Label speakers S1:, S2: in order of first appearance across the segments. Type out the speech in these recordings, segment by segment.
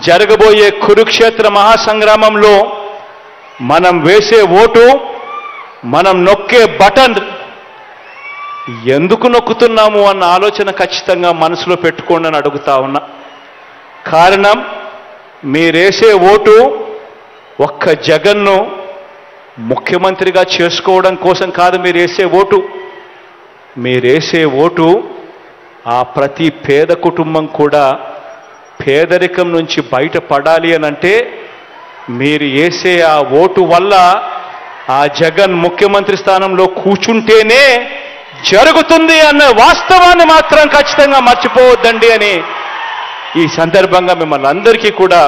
S1: జరగబోయే కురుక్షేత్ర మహాసంగ్రామంలో మనం వేసే ఓటు, మనం నొక్కే బటన్ ఎందుకు నొక్కుతున్నాము అన్న ఆలోచన ఖచ్చితంగా మనసులో పెట్టుకోండి అని అడుగుతా ఉన్నా. కారణం, మీరేసే ఓటు ఒక్క జగన్ను ముఖ్యమంత్రిగా చేసుకోవడం కోసం కాదు. మీరేసే ఓటు ఆ ప్రతి పేద కుటుంబం కూడా పేదరికం నుంచి బయటపడాలి అనంటే మీరు వేసే ఆ ఓటు వల్ల ఆ జగన్ ముఖ్యమంత్రి స్థానంలో కూర్చుంటేనే జరుగుతుంది అన్న వాస్తవాన్ని మాత్రం ఖచ్చితంగా మర్చిపోవద్దండి అని ఈ సందర్భంగా మిమ్మల్ని అందరికీ కూడా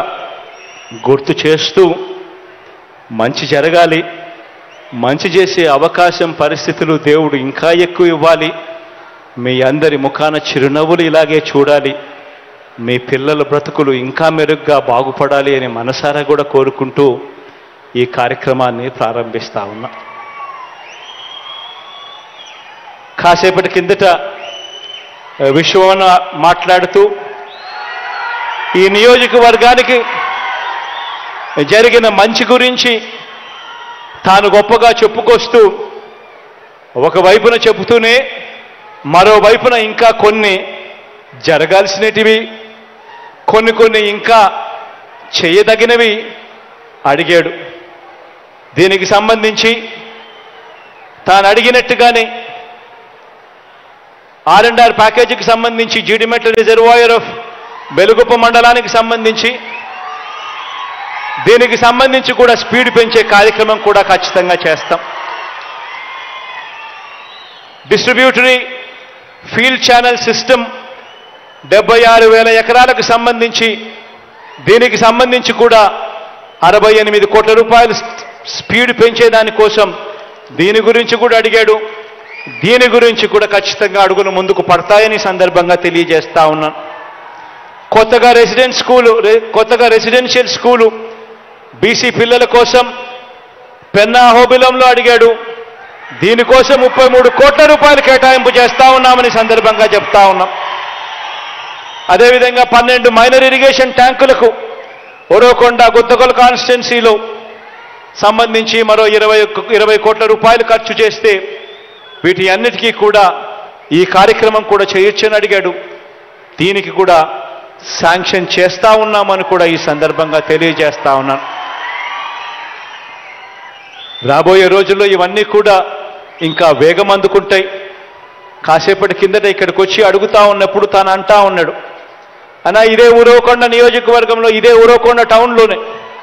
S1: గుర్తు చేస్తూ, మంచి జరగాలి, మంచి చేసే అవకాశం పరిస్థితులు దేవుడు ఇంకా ఎక్కువ ఇవ్వాలి, మీ అందరి ముఖాన చిరునవ్వులు ఇలాగే చూడాలి, మీ పిల్లల బ్రతుకులు ఇంకా మెరుగ్గా బాగుపడాలి అని మనసారా కూడా కోరుకుంటూ ఈ కార్యక్రమాన్ని ప్రారంభిస్తా ఉన్నా. కాసేపటి కిందట విశ్వవన మాట్లాడుతూ ఈ నియోజకవర్గానికి జరిగిన మంచి గురించి తాను గొప్పగా చెప్పుకొస్తూ ఒకవైపున చెబుతూనే మరోవైపున ఇంకా కొన్ని జరగాల్సినటివి, కొన్ని ఇంకా చేయదగినవి అడిగాడు. దీనికి సంబంధించి తాను అడిగినట్టుగానే R&R ప్యాకేజీకి సంబంధించి జీడిమెట్ల రిజర్వాయర్ ఆఫ్ బెలుగుప్ప మండలానికి సంబంధించి దీనికి సంబంధించి కూడా స్పీడ్ పెంచే కార్యక్రమం కూడా ఖచ్చితంగా చేస్తాం. డిస్ట్రిబ్యూటరీ ఫీల్డ్ ఛానల్ సిస్టమ్ 76,000 ఎకరాలకు సంబంధించి దీనికి సంబంధించి కూడా 68 కోట్ల రూపాయలు స్పీడ్ పెంచేదానికోసం దీని గురించి కూడా అడిగాడు. దీని గురించి కూడా ఖచ్చితంగా అడుగులు ముందుకు పడతాయని సందర్భంగా తెలియజేస్తా ఉన్నాను. కొత్తగా రెసిడెన్షియల్ స్కూలు బీసీ పిల్లల కోసం పెన్నా హోబిలంలో అడిగాడు. దీనికోసం 33 కోట్ల రూపాయలు కేటాయింపు చేస్తా ఉన్నామని సందర్భంగా చెప్తా ఉన్నాం. అదేవిధంగా 12 మైనర్ ఇరిగేషన్ ట్యాంకులకు ఒరవకొండ గుత్తకొల కాన్స్టిట్యున్సీలో సంబంధించి మరో 20 కోట్ల రూపాయలు ఖర్చు చేస్తే వీటి అన్నిటికీ కూడా ఈ కార్యక్రమం కూడా చేయొచ్చని అడిగాడు. దీనికి కూడా శాంక్షన్ చేస్తా ఉన్నామని కూడా ఈ సందర్భంగా తెలియజేస్తా ఉన్నాను. రాబోయే రోజుల్లో ఇవన్నీ కూడా ఇంకా వేగం అందుకుంటాయి. కాసేపటి కిందట ఇక్కడికి వచ్చి అడుగుతా ఉన్నప్పుడు తాను అంటా ఉన్నాడు, అన్నా ఇదే ఉరవకొండ నియోజకవర్గంలో, ఇదే ఉరవకొండ టౌన్లోనే